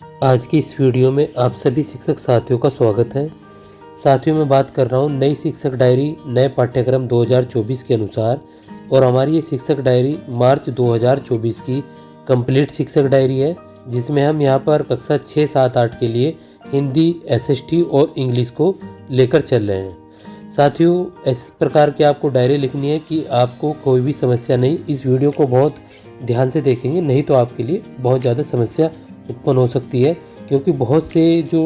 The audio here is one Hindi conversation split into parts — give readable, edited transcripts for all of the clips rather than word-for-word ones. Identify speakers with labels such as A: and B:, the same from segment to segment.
A: आज की इस वीडियो में आप सभी शिक्षक साथियों का स्वागत है। साथियों, मैं बात कर रहा हूँ नई शिक्षक डायरी नए पाठ्यक्रम 2024 के अनुसार, और हमारी ये शिक्षक डायरी मार्च 2024 की कंप्लीट शिक्षक डायरी है, जिसमें हम यहाँ पर कक्षा 6, 7, 8 के लिए हिंदी, एसएसटी और इंग्लिश को लेकर चल रहे हैं। साथियों, इस प्रकार की आपको डायरी लिखनी है कि आपको कोई भी समस्या नहीं। इस वीडियो को बहुत ध्यान से देखेंगे, नहीं तो आपके लिए बहुत ज़्यादा समस्या उत्पन्न हो सकती है, क्योंकि बहुत से जो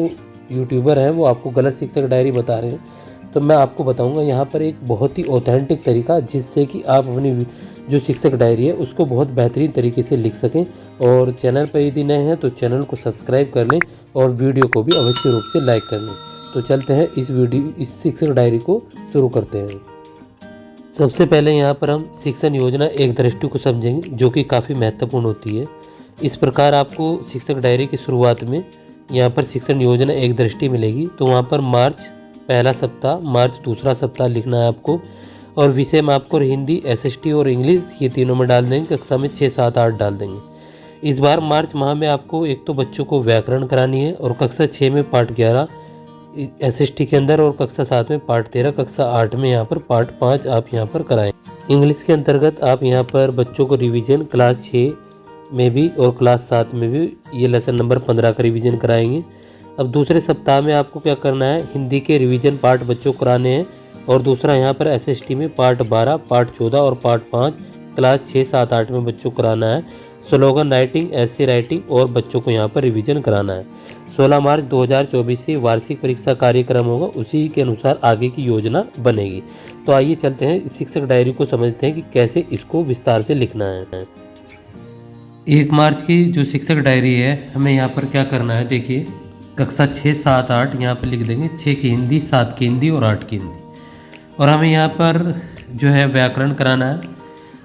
A: यूट्यूबर हैं वो आपको गलत शिक्षक डायरी बता रहे हैं। तो मैं आपको बताऊंगा यहाँ पर एक बहुत ही ऑथेंटिक तरीका, जिससे कि आप अपनी जो शिक्षक डायरी है उसको बहुत बेहतरीन तरीके से लिख सकें। और चैनल पर यदि नए हैं तो चैनल को सब्सक्राइब कर लें और वीडियो को भी अवश्य रूप से लाइक कर लें। तो चलते हैं इस शिक्षक डायरी को शुरू करते हैं। सबसे पहले यहाँ पर हम शिक्षण योजना एक दृष्टि को समझेंगे, जो कि काफ़ी महत्वपूर्ण होती है। इस प्रकार आपको शिक्षक डायरी की शुरुआत में यहाँ पर शिक्षण योजना एक दृष्टि मिलेगी। तो वहाँ पर मार्च पहला सप्ताह, मार्च दूसरा सप्ताह लिखना है आपको, और विषय में आपको हिंदी, एसएसटी और इंग्लिश ये तीनों में डाल देंगे। कक्षा में 6, 7, 8 डाल देंगे। इस बार मार्च माह में आपको एक तो बच्चों को व्याकरण करानी है, और कक्षा 6 में पाठ 11 एसएसटी के अंदर, और कक्षा 7 में पाठ 13, कक्षा 8 में यहाँ पर पाठ 5 आप यहाँ पर कराएं। इंग्लिश के अंतर्गत आप यहाँ पर बच्चों को रिवीजन क्लास 6 में भी और क्लास 7 में भी ये लेसन नंबर 15 का रिवीजन कराएंगे। अब दूसरे सप्ताह में आपको क्या करना है, हिंदी के रिवीजन पार्ट बच्चों को कराने हैं, और दूसरा यहाँ पर एसएसटी में पार्ट 12, पार्ट 14 और पार्ट 5 क्लास 6, 7, 8 में बच्चों को कराना है। स्लोगन राइटिंग, ऐसे राइटिंग और बच्चों को यहाँ पर रिवीजन कराना है। 16 मार्च 2024 से वार्षिक परीक्षा कार्यक्रम होगा, उसी के अनुसार आगे की योजना बनेगी। तो आइए चलते हैं इस शिक्षक डायरी को समझते हैं कि कैसे इसको विस्तार से लिखना है। 1 मार्च की जो शिक्षक डायरी है, हमें यहाँ पर क्या करना है, देखिए कक्षा 6, 7, 8 यहाँ पर लिख देंगे। 6 की हिंदी, 7 की हिंदी और 8 की हिंदी। और हमें यहाँ पर जो है व्याकरण कराना है।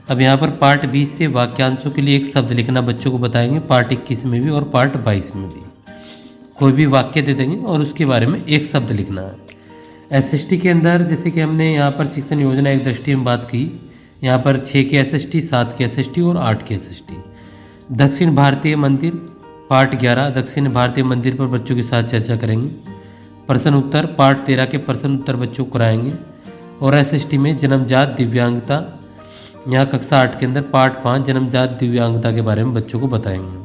A: अब यहाँ पर पार्ट 20 से वाक्यांशों के लिए एक शब्द लिखना बच्चों को बताएंगे, पार्ट 21 में भी और पार्ट 22 में भी कोई भी वाक्य दे देंगे और उसके बारे में एक शब्द लिखना है। एसएसटी के अंदर जैसे कि हमने यहाँ पर शिक्षण योजना एक दृष्टि में बात की, यहाँ पर 6 की एसएसटी, 7 की एसएसटी और 8 की एसएसटी। दक्षिण भारतीय मंदिर पार्ट 11 दक्षिण भारतीय मंदिर पर बच्चों के साथ चर्चा करेंगे। प्रश्न उत्तर पार्ट 13 के प्रश्न उत्तर बच्चों को कराएंगे। और एसएसटी में जन्मजात दिव्यांगता, यहाँ कक्षा 8 के अंदर पार्ट 5 जन्मजात दिव्यांगता के बारे में बच्चों को बताएंगे।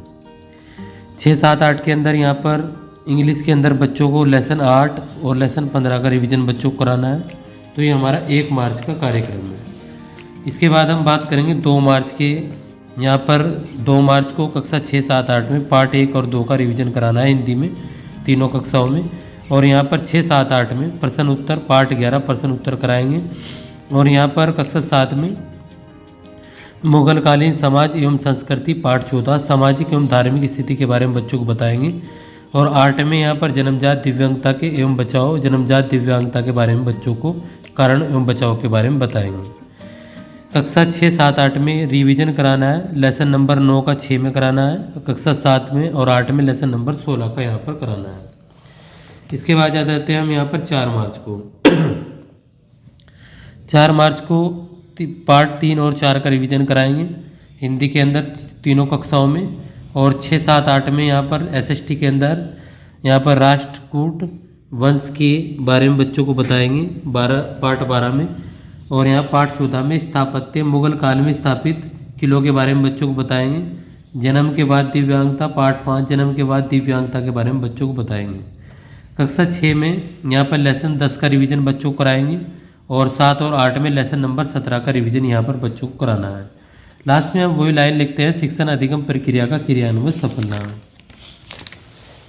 A: 6, 7, 8 के अंदर यहाँ पर इंग्लिश के अंदर बच्चों को लेसन 8 और लेसन 15 का रिवीजन बच्चों को कराना है। तो ये हमारा 1 मार्च का कार्यक्रम है। इसके बाद हम बात करेंगे 2 मार्च के। यहाँ पर 2 मार्च को कक्षा 6, 7, 8 में पार्ट 1 और 2 का रिवीजन कराना है हिंदी में, तीनों कक्षाओं में। और यहाँ पर 6, 7, 8 में प्रश्न उत्तर पार्ट 11 प्रश्न उत्तर कराएंगे। और यहाँ पर कक्षा 7 में मुगलकालीन समाज एवं संस्कृति पार्ट 14 सामाजिक एवं धार्मिक स्थिति के बारे में बच्चों को बताएंगे। और 8 में यहाँ पर जन्मजात दिव्यांगता के एवं बचाव, जन्मजात दिव्यांगता के बारे में बच्चों को कारण एवं बचाव के बारे में बताएंगे। कक्षा 6, 7, 8 में रिवीजन कराना है, लेसन नंबर 9 का 6 में कराना है। कक्षा 7 में और 8 में लेसन नंबर 16 का यहाँ पर कराना है। इसके बाद आ जाते हैं हम यहाँ पर 4 मार्च को। 4 मार्च को पार्ट 3 और 4 का रिवीजन कराएंगे हिंदी के अंदर तीनों कक्षाओं में। और 6, 7, 8 में यहाँ पर एसएसटी के अंदर यहाँ पर राष्ट्रकूट वंश के बारे में बच्चों को बताएंगे पार्ट 12 में। और यहाँ पार्ट 14 में स्थापत्य, मुगल काल में स्थापित किलों के बारे में बच्चों को बताएंगे। जन्म के बाद दिव्यांगता पार्ट 5 जन्म के बाद दिव्यांगता के बारे में बच्चों को बताएंगे। कक्षा 6 में यहाँ पर लेसन 10 का रिवीजन बच्चों को कराएंगे। और 7 और 8 में लेसन नंबर 17 का रिवीजन यहाँ पर बच्चों को कराना है। लास्ट में हम वही लाइन लिखते हैं, शिक्षण अधिगम प्रक्रिया का क्रियान्वयन सफल ना हो।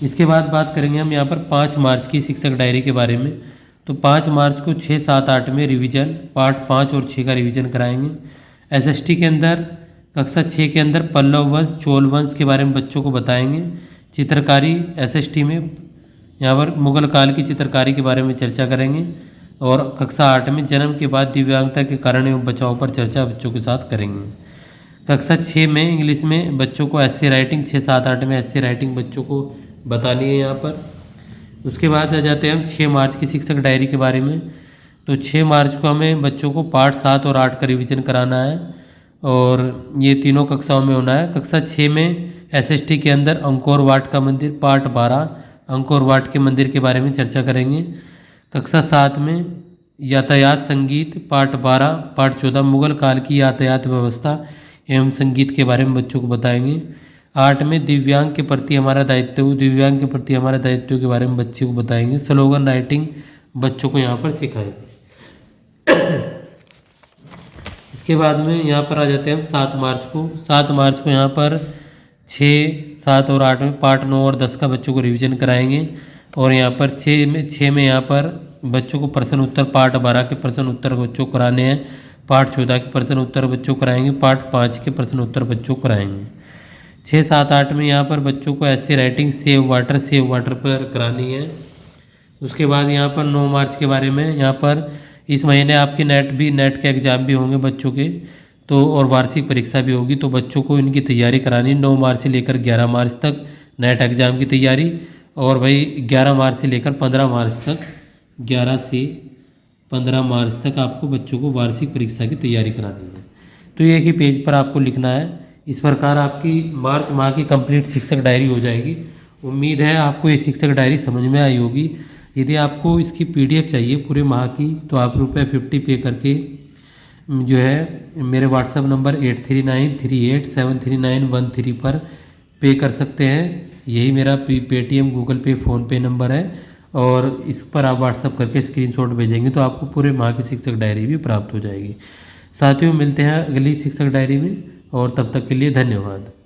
A: इसके बाद बात करेंगे हम यहाँ पर 5 मार्च की शिक्षक डायरी के बारे में। तो 5 मार्च को 6, 7, 8 में रिवीजन पार्ट 5 और 6 का रिवीजन कराएंगे। एसएसटी के अंदर कक्षा 6 के अंदर पल्लव वंश, चोल वंश के बारे में बच्चों को बताएंगे। चित्रकारी एसएसटी में यहाँ पर मुगल काल की चित्रकारी के बारे में चर्चा करेंगे। और कक्षा 8 में जन्म के बाद दिव्यांगता के कारण एवं बचाव पर चर्चा बच्चों के साथ करेंगे। कक्षा 6 में इंग्लिश में बच्चों को ऐसे राइटिंग, 6, 7, 8 में ऐसे राइटिंग बच्चों को बतानी है यहाँ पर। उसके बाद आ जाते हैं हम 6 मार्च की शिक्षक डायरी के बारे में। तो 6 मार्च को हमें बच्चों को पार्ट 7 और 8 का रिवीजन कराना है, और ये तीनों कक्षाओं में होना है। कक्षा 6 में एसएसटी के अंदर अंकोर वाट का मंदिर पार्ट 12, अंकोर वाट के मंदिर के बारे में चर्चा करेंगे। कक्षा 7 में यातायात संगीत पार्ट 12 पार्ट 14 मुगल काल की यातायात व्यवस्था एवं संगीत के बारे में बच्चों को बताएंगे। 8 में दिव्यांग के प्रति हमारा दायित्व, दिव्यांग के प्रति हमारा दायित्व के बारे में बच्चे को बताएंगे। स्लोगन राइटिंग बच्चों को यहाँ पर सिखाएंगे। इसके बाद में यहाँ पर आ जाते हैं हम 7 मार्च को। 7 मार्च को यहाँ पर 6, 7 और 8 में पार्ट 9 और 10 का बच्चों को रिवीजन कराएंगे। और यहाँ पर 6 में यहाँ पर बच्चों को प्रश्न उत्तर पार्ट 12 के प्रश्न उत्तर बच्चों को कराने हैं। पार्ट 14 के प्रश्न उत्तर बच्चों को कराएंगे। पार्ट 5 के प्रश्न उत्तर बच्चों को कराएंगे। 6, 7, 8 में यहाँ पर बच्चों को ऐसे राइटिंग सेव वाटर पर करानी है। उसके बाद यहाँ पर 9 मार्च के बारे में, यहाँ पर इस महीने आपके नेट के एग्ज़ाम भी होंगे बच्चों के, तो और वार्षिक परीक्षा भी होगी, तो बच्चों को इनकी तैयारी करानी 9 मार्च से लेकर 11 मार्च तक नेट एग्ज़ाम की तैयारी, और भाई 11 मार्च से लेकर 15 मार्च तक, 11 से 15 मार्च तक आपको बच्चों को वार्षिक परीक्षा की तैयारी करानी है। तो एक ही पेज पर आपको लिखना है। इस प्रकार आपकी मार्च माह की कंप्लीट शिक्षक डायरी हो जाएगी। उम्मीद है आपको ये शिक्षक डायरी समझ में आई होगी। यदि आपको इसकी PDF चाहिए पूरे माह की, तो आप ₹50 पे करके जो है मेरे व्हाट्सएप नंबर 8393873913 पर पे कर सकते हैं। यही मेरा पेटीएम, गूगल पे, फ़ोनपे नंबर है, और इस पर आप व्हाट्सएप करके स्क्रीनशॉट भेजेंगे तो आपको पूरे माह की शिक्षक डायरी भी प्राप्त हो जाएगी। साथियों, मिलते हैं अगली शिक्षक डायरी में, और तब तक के लिए धन्यवाद।